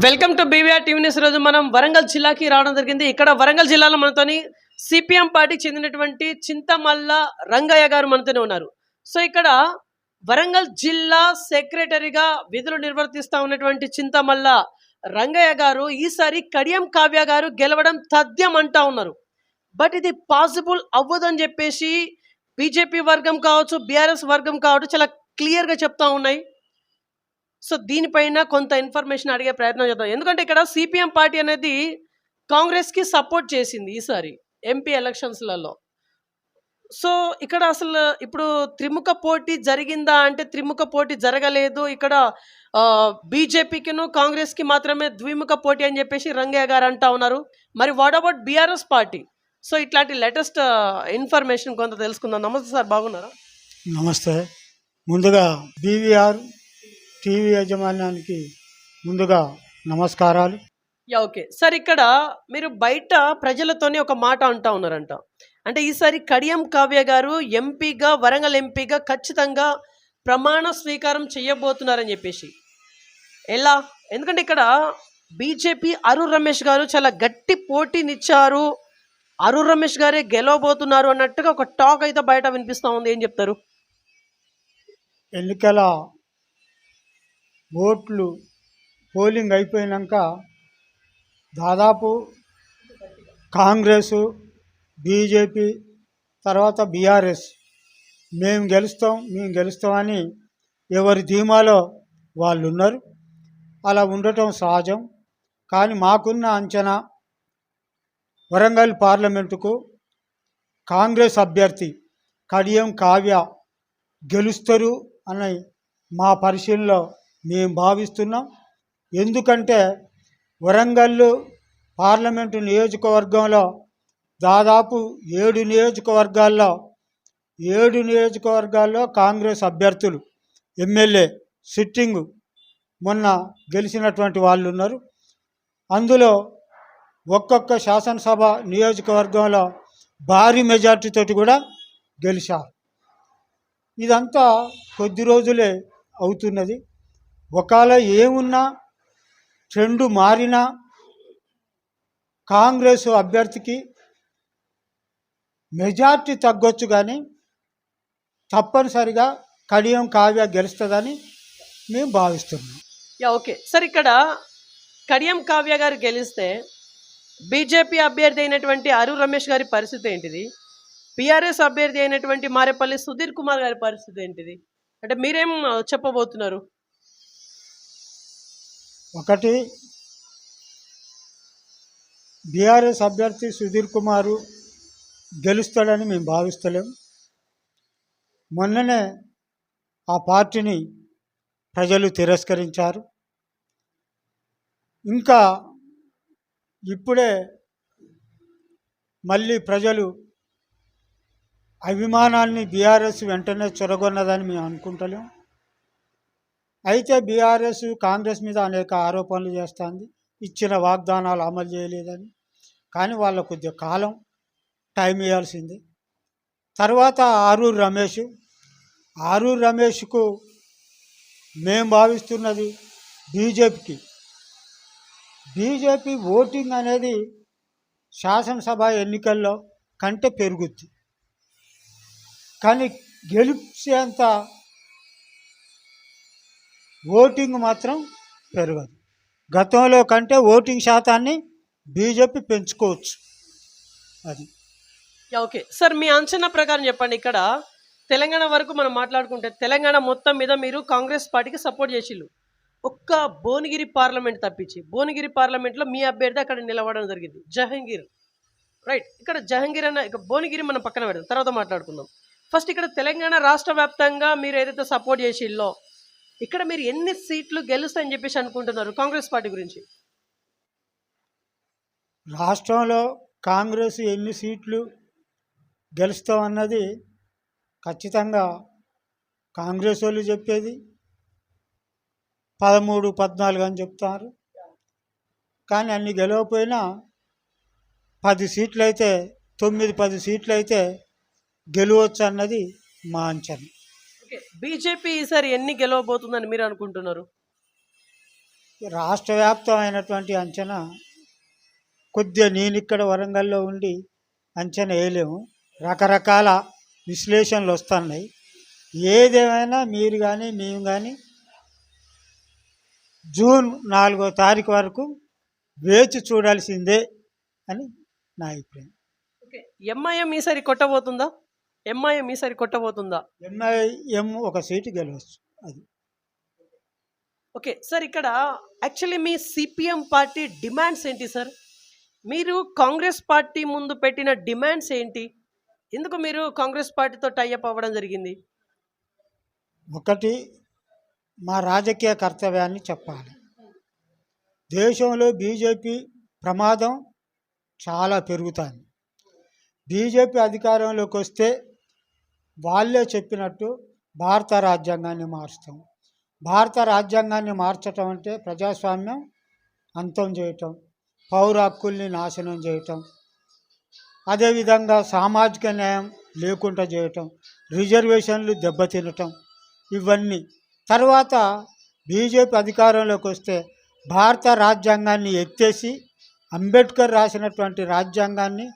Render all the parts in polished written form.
Welcome to BVR TV news. రోజు మనం వరంగల్ జిల్లాకి రావడం జరిగింది. ఇక్కడ వరంగల్ జిల్లాలో మనతోని సిపిఎం పార్టీకి చెందినటువంటి చింతమల్ల రంగయ్య గారు మనతోనే ఉన్నారు. సో ఇక్కడ వరంగల్ జిల్లా సెక్రటరీగా విధులు నిర్వర్తిస్తూ ఉన్నటువంటి చింతమల్ల రంగయ్య గారు ఈసారి కడియం కావ్య గారు గెలవడం తథ్యం అంటా ఉన్నారు. బట్ ఇది పాసిబుల్ అవ్వదని చెప్పేసి బీజేపీ వర్గం కావచ్చు, బీఆర్ఎస్ వర్గం కావచ్చు చాలా క్లియర్గా చెప్తా ఉన్నాయి. సో దీనిపైన కొంత ఇన్ఫర్మేషన్ అడిగే ప్రయత్నం చేద్దాం. ఎందుకంటే ఇక్కడ సిపిఎం పార్టీ అనేది కాంగ్రెస్కి సపోర్ట్ చేసింది ఈసారి ఎంపీ ఎలక్షన్స్లలో. సో ఇక్కడ అసలు ఇప్పుడు త్రిముఖ పోటీ జరిగిందా అంటే త్రిముఖ పోటీ జరగలేదు. ఇక్కడ బీజేపీకిను కాంగ్రెస్కి మాత్రమే ద్విముఖ పోటీ అని చెప్పేసి రంగయ్య గారు అంటా ఉన్నారు. మరి what about BRS party? So ఇట్లాంటి లేటెస్ట్ ఇన్ఫర్మేషన్ కొంత తెలుసుకుందాం. నమస్తే సార్, బాగున్నారా? నమస్తే. ముందుగా బీవీఆర్ టీవీ యాజమాన్యానికి ముందుగా నమస్కారాలు. ఓకే సార్, ఇక్కడ మీరు బయట ప్రజలతోనే ఒక మాట అంటా ఉన్నారంట. అంటే ఈసారి కడియం కావ్య గారు ఎంపీగా, వరంగల్ ఎంపీగా ఖచ్చితంగా ప్రమాణ స్వీకారం చేయబోతున్నారని చెప్పేసి. ఎలా? ఎందుకంటే ఇక్కడ బీజేపీ అరుణ్ రమేష్ గారు చాలా గట్టి పోటీనిచ్చారు, అరుణ్ రమేష్ గారే గెలవబోతున్నారు అన్నట్టుగా ఒక టాక్ అయితే బయట వినిపిస్తూ ఉంది. ఏం చెప్తారు? ఎన్నికల ఓట్లు పోలింగ్ అయిపోయినాక దాదాపు కాంగ్రెసు, బీజేపీ, తర్వాత బీఆర్ఎస్ మేము గెలుస్తామని ఎవరి ధీమాలో వాళ్ళు ఉన్నారు. అలా ఉండటం సహజం. కానీ మాకున్న అంచనా వరంగల్ పార్లమెంటుకు కాంగ్రెస్ అభ్యర్థి కడియం కావ్య గెలుస్తారు అని మా పరిశీలనలో మేము భావిస్తున్నాం. ఎందుకంటే వరంగల్ పార్లమెంటు నియోజకవర్గంలో దాదాపు 7 నియోజకవర్గాల్లో కాంగ్రెస్ అభ్యర్థులు ఎమ్మెల్యే సిట్టింగ్ మొన్న గెలిచినటువంటి వాళ్ళు ఉన్నారు. అందులో ఒక్కొక్క శాసనసభ నియోజకవర్గంలో భారీ మెజార్టీతోటి కూడా గెలిచారు. ఇదంతా కొద్ది రోజులే అవుతున్నది. ఒకవేళ ఏమున్నా ట్రెండు మారినా కాంగ్రెస్ అభ్యర్థికి మెజార్టీ తగ్గొచ్చు, కానీ తప్పనిసరిగా కడియం కావ్య గెలుస్తుందని మేము భావిస్తున్నాం. ఓకే సార్, ఇక్కడ కడియం కావ్య గారు గెలిస్తే బీజేపీ అభ్యర్థి అయినటువంటి అరుణ్ రమేష్ గారి పరిస్థితి ఏంటిది? బీఆర్ఎస్ అభ్యర్థి అయినటువంటి మారేపల్లి సుధీర్ కుమార్ గారి పరిస్థితి ఏంటిది? అంటే మీరేం చెప్పబోతున్నారు? ఒకటి, బీఆర్ఎస్ అభ్యర్థి సుధీర్ కుమారు గెలుస్తాడని మేము భావిస్తలేం. మొన్ననే ఆ పార్టీని ప్రజలు తిరస్కరించారు. ఇంకా ఇప్పుడే మళ్ళీ ప్రజలు అభిమానాన్ని బీఆర్ఎస్ వెంటనే చొరగొన్నదని మేము అనుకుంటలేం. అయితే బీఆర్ఎస్ కాంగ్రెస్ మీద అనేక ఆరోపణలు చేస్తుంది, ఇచ్చిన వాగ్దానాలు అమలు చేయలేదని. కానీ వాళ్ళ కొద్దిగా కాలం టైం ఇవ్వాల్సింది. తర్వాత ఆరూర్ రమేష్కు మేము భావిస్తున్నది బీజేపీ ఓటింగ్ అనేది శాసనసభ ఎన్నికల్లో కంటే పెరుగుద్ది, కానీ గెలిచేంత ఓటింగ్ మాత్రం పెరగదు. గతంలో కంటే ఓటింగ్ శాతాన్ని బీజేపీ పెంచుకోవచ్చు. అది ఓకే సార్, మీ అంచనా ప్రకారం చెప్పండి. ఇక్కడ తెలంగాణ వరకు మనం మాట్లాడుకుంటే తెలంగాణ మొత్తం మీద మీరు కాంగ్రెస్ పార్టీకి సపోర్ట్ చేసిళ్ళు, ఒక్క భువనగిరి పార్లమెంట్ తప్పించి. భువనగిరి పార్లమెంట్లో మీ అభ్యర్థి అక్కడ నిలబడడం జరిగింది, జహంగీర్. రైట్, ఇక్కడ జహంగీర్ అన్న ఇక భువనగిరి మనం పక్కన పెడదాం, తర్వాత మాట్లాడుకుందాం. ఫస్ట్ ఇక్కడ తెలంగాణ రాష్ట్ర వ్యాప్తంగా మీరు ఏదైతే సపోర్ట్ చేసిల్లో ఇక్కడ మీరు ఎన్ని సీట్లు గెలుస్తాయని చెప్పేసి అనుకుంటున్నారు కాంగ్రెస్ పార్టీ గురించి? రాష్ట్రంలో కాంగ్రెస్ ఎన్ని సీట్లు గెలుస్తామన్నది ఖచ్చితంగా కాంగ్రెస్ వాళ్ళు చెప్పేది 13, 14 అని చెప్తారు. కానీ అన్ని గెలవకపోయినా 10 సీట్లు అయితే 9, 10 సీట్లు అయితే గెలవచ్చు అన్నది మా అంచనా. బీజేపీ ఈసారి ఎన్ని గెలవబోతుందని మీరు అనుకుంటున్నారు? రాష్ట్ర వ్యాప్తమైనటువంటి అంచనా కొద్దిగా నేను ఇక్కడ వరంగల్లో ఉండి అంచనా వేయలేము. రకరకాల విశ్లేషణలు వస్తున్నాయి. ఏదేమైనా మీరు కానీ మేము కానీ జూన్ 4వ తారీఖు వరకు వేచి చూడాల్సిందే అని నా అభిప్రాయం. ఓకే, ఎంఐఎం ఈసారి కొట్టబోతుందా? ఎంఐఎం ఈసారి కొట్టబోతుందా? ఎంఐఎం ఒక సీటు గెలవచ్చు. అది ఓకే సార్, ఇక్కడ యాక్చువల్లీ మీ సిపిఎం పార్టీ డిమాండ్స్ ఏంటి సార్? మీరు కాంగ్రెస్ పార్టీ ముందు పెట్టిన డిమాండ్స్ ఏంటి? ఎందుకు మీరు కాంగ్రెస్ పార్టీతో టైఅప్ అవ్వడం జరిగింది? ఒకటి, మా రాజకీయ కర్తవ్యాన్ని చెప్పాలి. దేశంలో బీజేపీ ప్రమాదం చాలా పెరుగుతుంది. బీజేపీ అధికారంలోకి వస్తే వాళ్ళే చెప్పినట్టు భారత రాజ్యాంగాన్ని మారుస్తాం. భారత రాజ్యాంగాన్ని మార్చటం అంటే ప్రజాస్వామ్యం అంతం చేయటం, పౌర హక్కుల్ని నాశనం చేయటం, అదేవిధంగా సామాజిక న్యాయం లేకుండా చేయటం, రిజర్వేషన్లు దెబ్బతినటం, ఇవన్నీ. తర్వాత బీజేపీ అధికారంలోకి వస్తే భారత రాజ్యాంగాన్ని ఎత్తేసి అంబేద్కర్ రాసినటువంటి రాజ్యాంగాన్ని,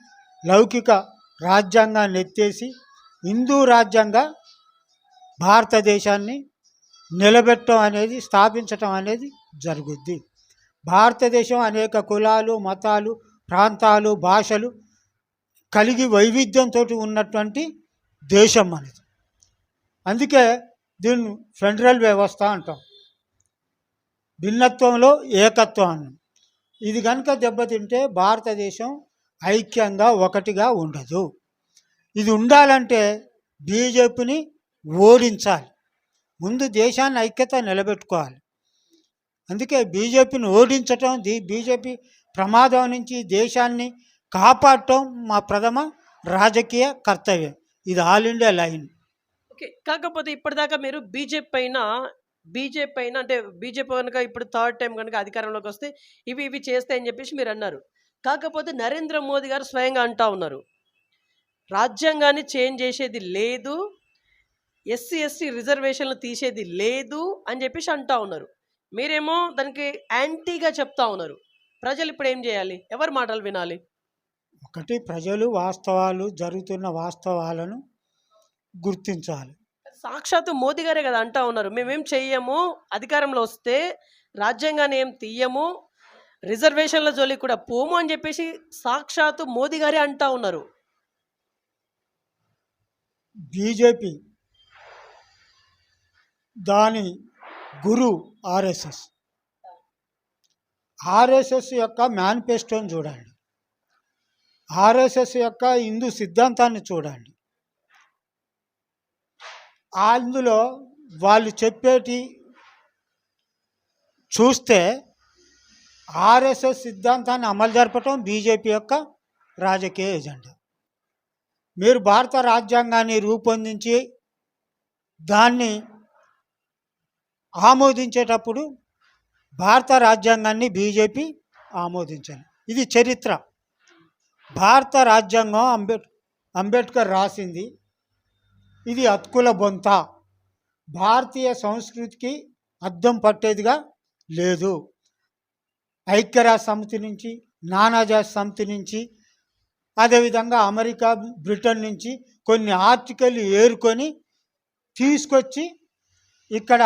లౌకిక రాజ్యాంగాన్ని ఎత్తేసి హిందూ రాజ్యాంగ భారతదేశాన్ని నిలబెట్టడం అనేది, స్థాపించటం అనేది జరుగుద్ది. భారతదేశం అనేక కులాలు, మతాలు, ప్రాంతాలు, భాషలు కలిగి వైవిధ్యంతో ఉన్నటువంటి దేశం అనేది. అందుకే దీన్ని ఫెడరల్ వ్యవస్థ అంటాం. భిన్నత్వంలో ఏకత్వం అన్నాం. ఇది కనుక దెబ్బతింటే భారతదేశం ఐక్యంగా ఒకటిగా ఉండదు. ఇది ఉండాలంటే బీజేపీని ఓడించాలి. ముందు దేశాన్ని ఐక్యత నిలబెట్టుకోవాలి. అందుకే బీజేపీని ఓడించటం, బీజేపీ ప్రమాదం నుంచి దేశాన్ని కాపాడటం మా ప్రథమ రాజకీయ కర్తవ్యం. ఇది ఆల్ ఇండియా లైన్. ఓకే, కాకపోతే ఇప్పటిదాకా మీరు బీజేపీ పైన అంటే బీజేపీ కనుక ఇప్పుడు థర్డ్ టైం కనుక అధికారంలోకి వస్తే ఇవి చేస్తాయని చెప్పేసి మీరు అన్నారు. కాకపోతే నరేంద్ర మోదీ గారు స్వయంగా అంటా ఉన్నారు, రాజ్యాంగాన్ని చేంజ్ చేసేది లేదు, ఎస్సీ ఎస్టీ రిజర్వేషన్లు తీసేది లేదు అని చెప్పేసి అంటా ఉన్నారు. మీరేమో దానికి యాంటీగా చెప్తా ఉన్నారు. ప్రజలు ఇప్పుడు ఏం చేయాలి? ఎవరి మాటలు వినాలి? ఒకటి, ప్రజలు జరుగుతున్న వాస్తవాలను గుర్తించాలి. సాక్షాత్తు మోదీ గారే కదా అంటా ఉన్నారు, మేమేం చెయ్యము, అధికారంలో వస్తే రాజ్యాంగాన్ని ఏం తీయము, రిజర్వేషన్ల జోలికి కూడా పోము అని చెప్పేసి సాక్షాత్తు మోదీ గారే అంటా ఉన్నారు. బీజేపీ దాని గురు ఆర్ఎస్ఎస్ యొక్క మేనిఫెస్టోని చూడండి, ఆర్ఎస్ఎస్ యొక్క హిందూ సిద్ధాంతాన్ని చూడండి. అందులో వాళ్ళు చెప్పేటి చూస్తే ఆర్ఎస్ఎస్ సిద్ధాంతాన్ని అమలు జరపటం బీజేపీ యొక్క రాజకీయ ఎజెండా. మీరు భారత రాజ్యాంగాన్ని రూపొందించి దాన్ని ఆమోదించేటప్పుడు భారత రాజ్యాంగాన్ని బీజేపీ ఆమోదించాలి. ఇది చరిత్ర. భారత రాజ్యాంగం అంబేద్కర్ రాసింది. ఇది హక్కుల బొంత, భారతీయ సంస్కృతికి అద్దం పట్టేదిగా లేదు. ఐక్యరాజ్య సమితి నుంచి, నానాజాతి సమితి నుంచి, అదేవిధంగా అమెరికా, బ్రిటన్ నుంచి కొన్ని ఆర్టికల్ ఏరుకొని తీసుకొచ్చి ఇక్కడ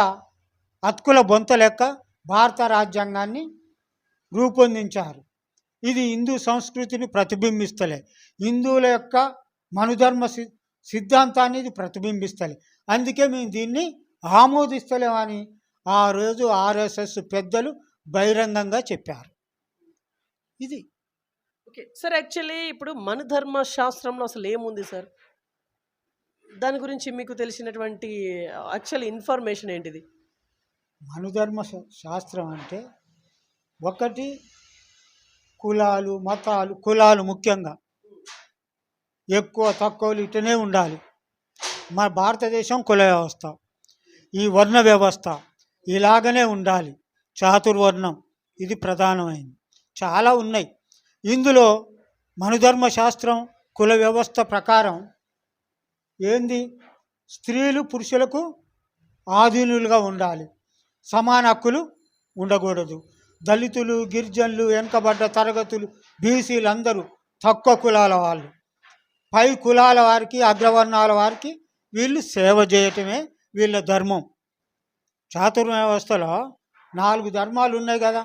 హక్కుల బొంత లెక్క భారత రాజ్యాంగాన్ని రూపొందించారు. ఇది హిందూ సంస్కృతిని ప్రతిబింబిస్తలే, హిందువుల యొక్క మనుధర్మ సిద్ధాంతాన్ని ఇది ప్రతిబింబిస్తలే. అందుకే మేము దీన్ని ఆమోదిస్తలేమని ఆ రోజు ఆర్ఎస్ఎస్ పెద్దలు బహిరంగంగా చెప్పారు. ఇది ఓకే సార్, యాక్చువల్లీ ఇప్పుడు మనుధర్మ శాస్త్రంలో అసలు ఏముంది సార్? దాని గురించి మీకు తెలిసినటువంటి యాక్చువల్ ఇన్ఫర్మేషన్ ఏంటిది? మనుధర్మ శాస్త్రం అంటే ఒకటి, కులాలు, మతాలు, కులాలు ముఖ్యంగా ఎక్కువ తక్కువలు ఇటనే ఉండాలి. మన భారతదేశం కుల వ్యవస్థ, ఈ వర్ణ వ్యవస్థ ఇలాగనే ఉండాలి. చాతుర్వర్ణం ఇది ప్రధానమైనది. చాలా ఉన్నాయి. ఇందులో మనుధర్మ శాస్త్రం కుల వ్యవస్థ ప్రకారం ఏంది, స్త్రీలు పురుషులకు ఆధీనులుగా ఉండాలి, సమాన హక్కులు ఉండకూడదు. దళితులు, గిరిజనులు, వెనుకబడ్డ తరగతులు, బీసీలు అందరూ తక్కువ కులాల వాళ్ళు, పై కులాల వారికి, అగ్రవర్ణాల వారికి వీళ్ళు సేవ చేయటమే వీళ్ళ ధర్మం. చాతుర్య వ్యవస్థలో 4 ధర్మాలు ఉన్నాయి కదా,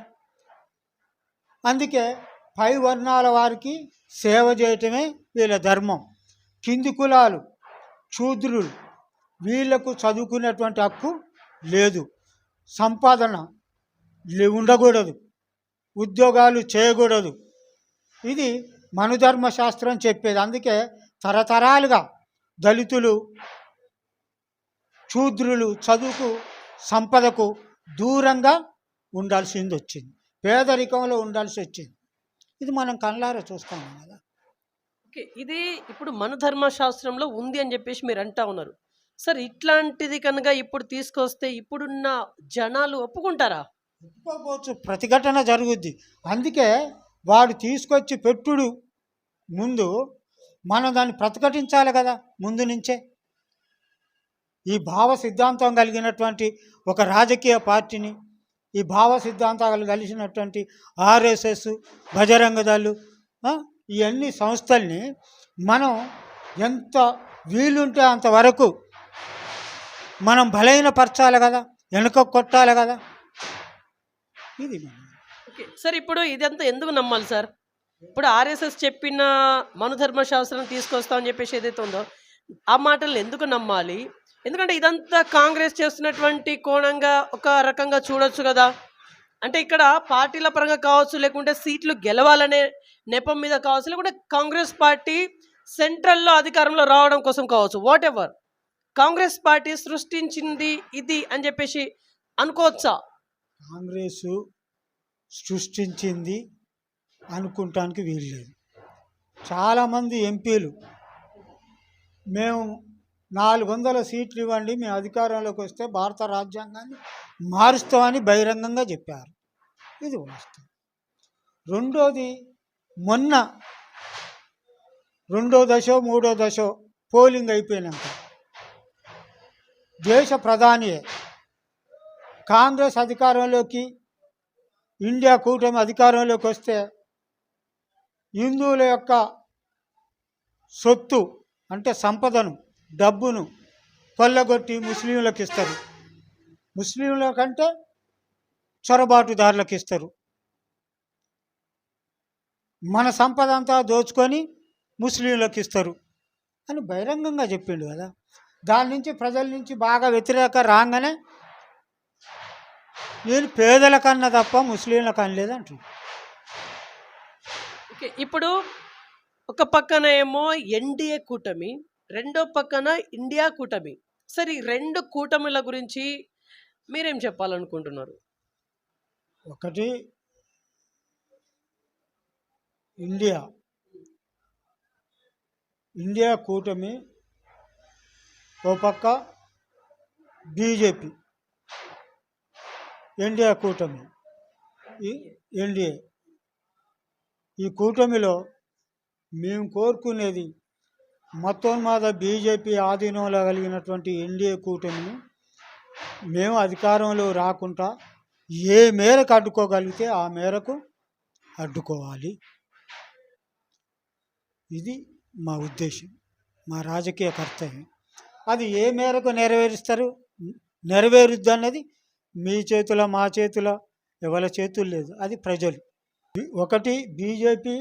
అందుకే పై వర్ణాల వారికి సేవ చేయటమే వీళ్ళ ధర్మం. కింది కులాలు, శూద్రులు, వీళ్లకు చదువుకునేటువంటి హక్కు లేదు, సంపాదన ఉండకూడదు, ఉద్యోగాలు చేయకూడదు. ఇది మనుధర్మశాస్త్రం చెప్పేది. అందుకే తరతరాలుగా దళితులు, శూద్రులు చదువుకు, సంపదకు దూరంగా ఉండాల్సింది వచ్చింది, పేదరికంలో ఉండాల్సి వచ్చింది. ఇది మనం కళ్ళారా చూస్తాం కదా. ఓకే, ఇది ఇప్పుడు మన ధర్మశాస్త్రంలో ఉంది అని చెప్పేసి మీరు అంటా ఉన్నారు. సార్, ఇట్లాంటిది కనుక ఇప్పుడు తీసుకొస్తే ఇప్పుడున్న జనాలు ఒప్పుకుంటారా? ఒప్పుకోకపోవచ్చు, ప్రతిఘటన జరుగుద్ది. అందుకే వాడు తీసుకొచ్చి పెట్టుడు ముందు మనం దాన్ని ప్రతిఘటించాలి కదా ముందు నుంచే. ఈ భావ సిద్ధాంతం కలిగినటువంటి ఒక రాజకీయ పార్టీని, ఈ భావ సిద్ధాంతాలు కలిసినటువంటి ఆర్ఎస్ఎస్, బజరంగ దళ్, ఇవన్నీ సంస్థల్ని మనం ఎంత వీలుంటే అంతవరకు మనం బలహీనపరచాలి కదా, వెనుక కొట్టాలి కదా. ఇది ఓకే సార్, ఇప్పుడు ఇదంతా ఎందుకు నమ్మాలి సార్? ఇప్పుడు ఆర్ఎస్ఎస్ చెప్పిన మనుధర్మశాస్త్రం తీసుకొస్తామని చెప్పేసి ఏదైతే ఉందో ఆ మాటలు ఎందుకు నమ్మాలి? ఎందుకంటే ఇదంతా కాంగ్రెస్ చేస్తున్నటువంటి కోణంగా ఒక రకంగా చూడొచ్చు కదా. అంటే ఇక్కడ పార్టీల పరంగా కావచ్చు, లేకుంటే సీట్లు గెలవాలనే నెపం మీద కావచ్చు, లేకుంటే కాంగ్రెస్ పార్టీ సెంట్రల్లో అధికారంలో రావడం కోసం కావచ్చు, వాట్ ఎవర్, కాంగ్రెస్ పార్టీ సృష్టించింది ఇది అని చెప్పేసి అనుకోవచ్చా? కాంగ్రెస్ సృష్టించింది అనుకుంటానికి వీల్లేదు. చాలామంది ఎంపీలు మేము 400 సీట్లు ఇవ్వండి, మేము అధికారంలోకి వస్తే భారత రాజ్యాంగాన్ని మారుస్తామని బహిరంగంగా చెప్పారు. ఇది వాస్తవం. రెండోది, మొన్న 2వ దశో 3వ దశో పోలింగ్ అయిపోయినాక దేశ ప్రధానియే కాంగ్రెస్ అధికారంలోకి, ఇండియా కూటమి అధికారంలోకి వస్తే హిందువుల యొక్క సొత్తు అంటే సంపదను, డబ్బును కొల్లగొట్టి ముస్లింలకు ఇస్తారు, ముస్లింల కంటే చొరబాటుదారులకు ఇస్తారు. మన సంపద అంతా దోచుకొని ముస్లింలకు ఇస్తారు అని బహిరంగంగా చెప్పిండు కదా. దాని నుంచి ప్రజల నుంచి బాగా వ్యతిరేక రాగానే నేను పేదల కన్నా తప్ప ముస్లింలకు అనలేదంటు. ఓకే, ఇప్పుడు ఒక పక్కన ఏమో ఎన్డీఏ కూటమి, రెండో పక్కన ఇండియా కూటమి. సరే, ఈ 2 కూటమిల గురించి మీరేం చెప్పాలనుకుంటున్నారు? ఒకటి ఇండియా కూటమి, ఓ పక్క బీజేపీ, ఇండియా కూటమి, ఎన్డీఏ. ఈ కూటమిలో మేము కోరుకునేది మొట్టమొదట బీజేపీ ఆధీనంలో కలిగినటువంటి ఎన్డీఏ కూటమిని మేము అధికారంలో రాకుండా ఏ మేరకు అడ్డుకోగలిగితే ఆ మేరకు అడ్డుకోవాలి. ఇది మా ఉద్దేశం, మా రాజకీయ కర్తవ్యం. అది ఏ మేరకు నెరవేరుద్ది అన్నది మీ చేతిలో, మా చేతిలో, ఎవరి చేతులు లేదు, అది ప్రజలు. ఒకటి, బీజేపీ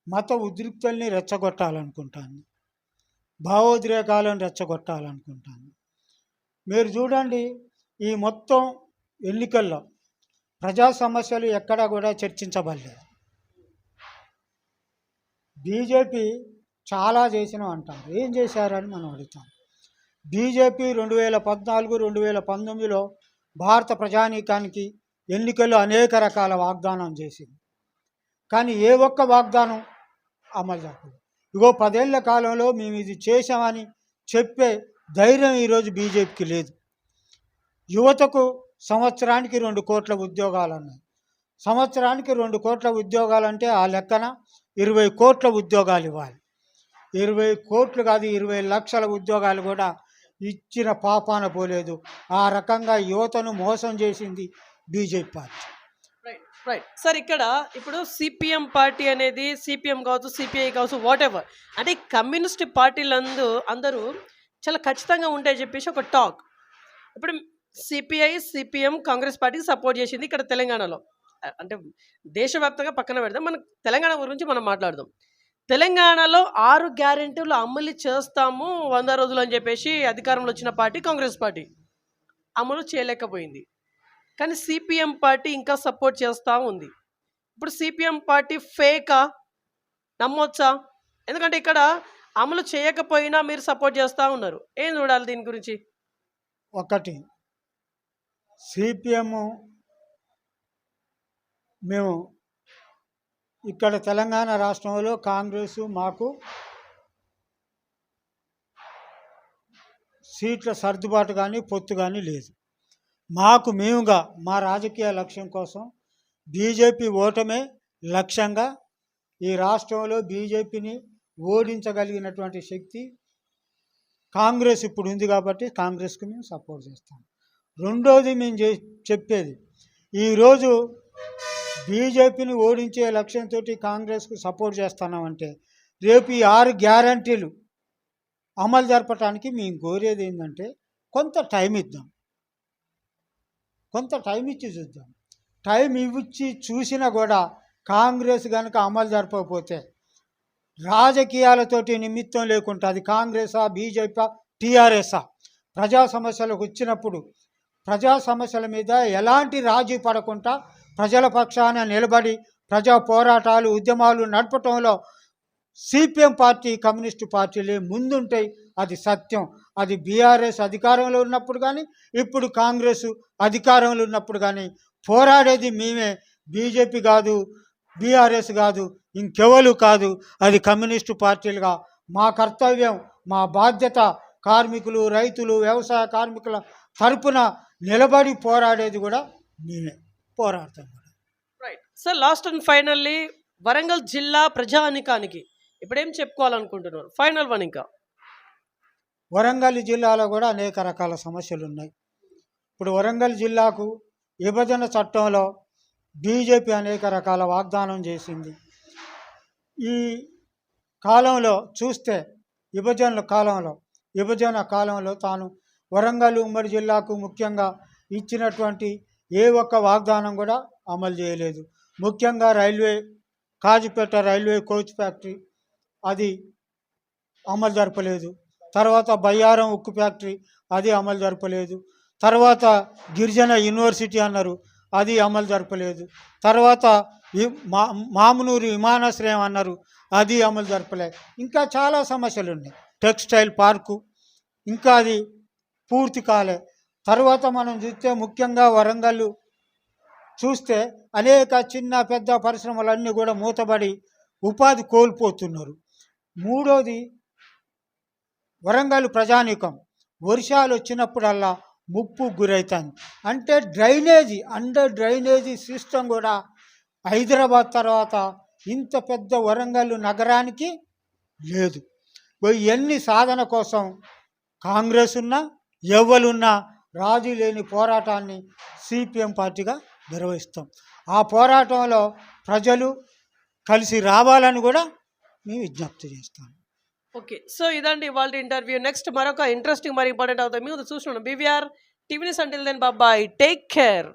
మత ఉద్రిక్తల్ని రెచ్చగొట్టాలనుకుంటాను, భావోద్రేకాలను రెచ్చగొట్టాలనుకుంటాను. మీరు చూడండి, ఈ మొత్తం ఎన్నికల్లో ప్రజా సమస్యలు ఎక్కడా కూడా చర్చించబడలేదు. బీజేపీ చాలా చేసినాం అంటారు, ఏం చేశారని మనం అడుగుతాం. బీజేపీ 2014, 2019లో భారత ప్రజానీకానికి ఎన్నికల్లో అనేక రకాల వాగ్దానం చేసింది, కానీ ఏ ఒక్క వాగ్దానం అమలు చేయలేదు. ఇగో 10 ఏళ్ల కాలంలో మేము ఇది చేశామని చెప్పే ధైర్యం ఈరోజు బీజేపీకి లేదు. యువతకు సంవత్సరానికి 2 కోట్ల ఉద్యోగాలు అన్నాయి. సంవత్సరానికి 2 కోట్ల ఉద్యోగాలు అంటే ఆ లెక్కన 20 కోట్ల ఉద్యోగాలు ఇవ్వాలి. 20 కోట్లు కాదు, 20 లక్షల ఉద్యోగాలు కూడా ఇచ్చిన పాపాన పోలేదు. ఆ రకంగా యువతను మోసం చేసింది BJP party. Right right sir, ఇక్కడ ఇప్పుడు సిపిఎం పార్టీ అనేది సిపిఎం కావచ్చు, సిపిఐ కావచ్చు, వాట్ ఎవర్, అంటే కమ్యూనిస్ట్ పార్టీలందు అందరూ చాలా ఖచ్చితంగా ఉంటాయని చెప్పేసి ఒక టాక్. ఇప్పుడు సిపిఐ సిపిఎం కాంగ్రెస్ పార్టీకి సపోర్ట్ చేసింది ఇక్కడ తెలంగాణలో. అంటే దేశవ్యాప్తంగా పక్కన పెడదాం, మన తెలంగాణ గురించి మనం మాట్లాడదాం. తెలంగాణలో 6 గ్యారెంటీలు అమలు చేస్తాము 100 రోజులు అని చెప్పేసి అధికారంలో వచ్చిన పార్టీ కాంగ్రెస్ పార్టీ. అమలు చేయలేకపోయింది. కానీ సిపిఎం పార్టీ ఇంకా సపోర్ట్ చేస్తూ ఉంది. ఇప్పుడు సిపిఎం పార్టీ ఫేకా నమ్మొచ్చా? ఎందుకంటే ఇక్కడ అమలు చేయకపోయినా మీరు సపోర్ట్ చేస్తూ ఉన్నారు. ఏం చూడాలి దీని గురించి? ఒకటి, సిపిఎం మేము ఇక్కడ తెలంగాణ రాష్ట్రంలో కాంగ్రెస్ మాకు సీట్ల సర్దుబాటు కానీ పొత్తు కానీ లేదు. మాకు మేముగా మా రాజకీయ లక్ష్యం కోసం బీజేపీ ఓటమే లక్ష్యంగా ఈ రాష్ట్రంలో బీజేపీని ఓడించగలిగినటువంటి శక్తి కాంగ్రెస్ ఇప్పుడు ఉంది కాబట్టి కాంగ్రెస్కి మేము సపోర్ట్ చేస్తాం. రెండోది మేము చెప్పేది, ఈరోజు బీజేపీని ఓడించే లక్ష్యంతో కాంగ్రెస్కు సపోర్ట్ చేస్తున్నామంటే రేపు ఈ 6 గ్యారంటీలు అమలు జరపడానికి మేము కోరేది ఏంటంటే కొంత టైం ఇద్దాం, కొంత టైం ఇచ్చి చూద్దాం. టైం ఇచ్చి చూసినా కూడా కాంగ్రెస్ కనుక అమలు జరపకపోతే రాజకీయాలతోటి నిమిత్తం లేకుండా అది కాంగ్రెసా బీజేపీ టీఆర్ఎస్ఆ ప్రజా సమస్యలకు వచ్చినప్పుడు ప్రజా సమస్యల మీద ఎలాంటి రాజీ పడకుండా ప్రజల పక్షాన నిలబడి ప్రజా పోరాటాలు ఉద్యమాలు నడపటంలో సిపిఎం పార్టీ కమ్యూనిస్టు పార్టీలే ముందుంటాయి. అది సత్యం. అది బీఆర్ఎస్ అధికారంలో ఉన్నప్పుడు కానీ ఇప్పుడు కాంగ్రెస్ అధికారంలో ఉన్నప్పుడు కానీ పోరాడేది మేమే, బీజేపీ కాదు, బీఆర్ఎస్ కాదు, ఇంకెవరు కాదు. అది కమ్యూనిస్టు పార్టీలుగా మా కర్తవ్యం, మా బాధ్యత. కార్మికులు, రైతులు, వ్యవసాయ కార్మికుల తరపున నిలబడి పోరాడేది కూడా మేమే, పోరాడతాం కూడా. Right sir, last and finally Warangal జిల్లా ప్రజానికానికి ఇప్పుడేం చెప్పుకోవాలనుకుంటున్నారు? Final one. ఇంకా వరంగల్ జిల్లాలో కూడా అనేక రకాల సమస్యలు ఉన్నాయి. ఇప్పుడు వరంగల్ జిల్లాకు విభజన చట్టంలో బీజేపీ అనేక రకాల వాగ్దానం చేసింది. ఈ కాలంలో చూస్తే విభజన కాలంలో తాను వరంగల్ ఉమ్మడి జిల్లాకు ముఖ్యంగా ఇచ్చినటువంటి ఏ ఒక్క వాగ్దానం కూడా అమలు చేయలేదు. ముఖ్యంగా కాజీపేట రైల్వే కోచ్ ఫ్యాక్టరీ అది అమలు జరపలేదు. తర్వాత బయ్యారం ఉక్కు ఫ్యాక్టరీ అది అమలు జరపలేదు. తర్వాత గిరిజన యూనివర్సిటీ అన్నారు, అది అమలు జరపలేదు. తర్వాత మామునూరు విమానాశ్రయం అన్నారు, అది అమలు జరపలేదు. ఇంకా చాలా సమస్యలు ఉన్నాయి. టెక్స్టైల్ పార్కు ఇంకా అది పూర్తి కాలే. తర్వాత మనం చూస్తే ముఖ్యంగా వరంగల్ చూస్తే అనేక చిన్న పెద్ద పరిశ్రమలన్నీ కూడా మూతబడి ఉపాధి కోల్పోతున్నారు. మూడోది, వరంగల్ ప్రజానీకం వర్షాలు వచ్చినప్పుడల్లా ముప్పు గురవుతుంది. అంటే డ్రైనేజీ సిస్టమ్ కూడా హైదరాబాద్ తర్వాత ఇంత పెద్ద వరంగల్ నగరానికి లేదు. ఇవన్నీ సాధన కోసం కాంగ్రెస్ ఉన్నా ఎవ్వలున్నా రాజీ లేని పోరాటాన్ని సిపిఎం పార్టీగా నిర్వహిస్తాం. ఆ పోరాటంలో ప్రజలు కలిసి రావాలని కూడా మేము విజ్ఞప్తి చేస్తాం. ఓకే, సో ఇదండి ఇవాళ ఇంటర్వ్యూ. నెక్స్ట్ మరొక ఇంట్రెస్టింగ్ మరి ఇంపార్టెంట్ అవుతాయి. మీరు చూస్తున్నాం BVR TV news. Until then bye, take care.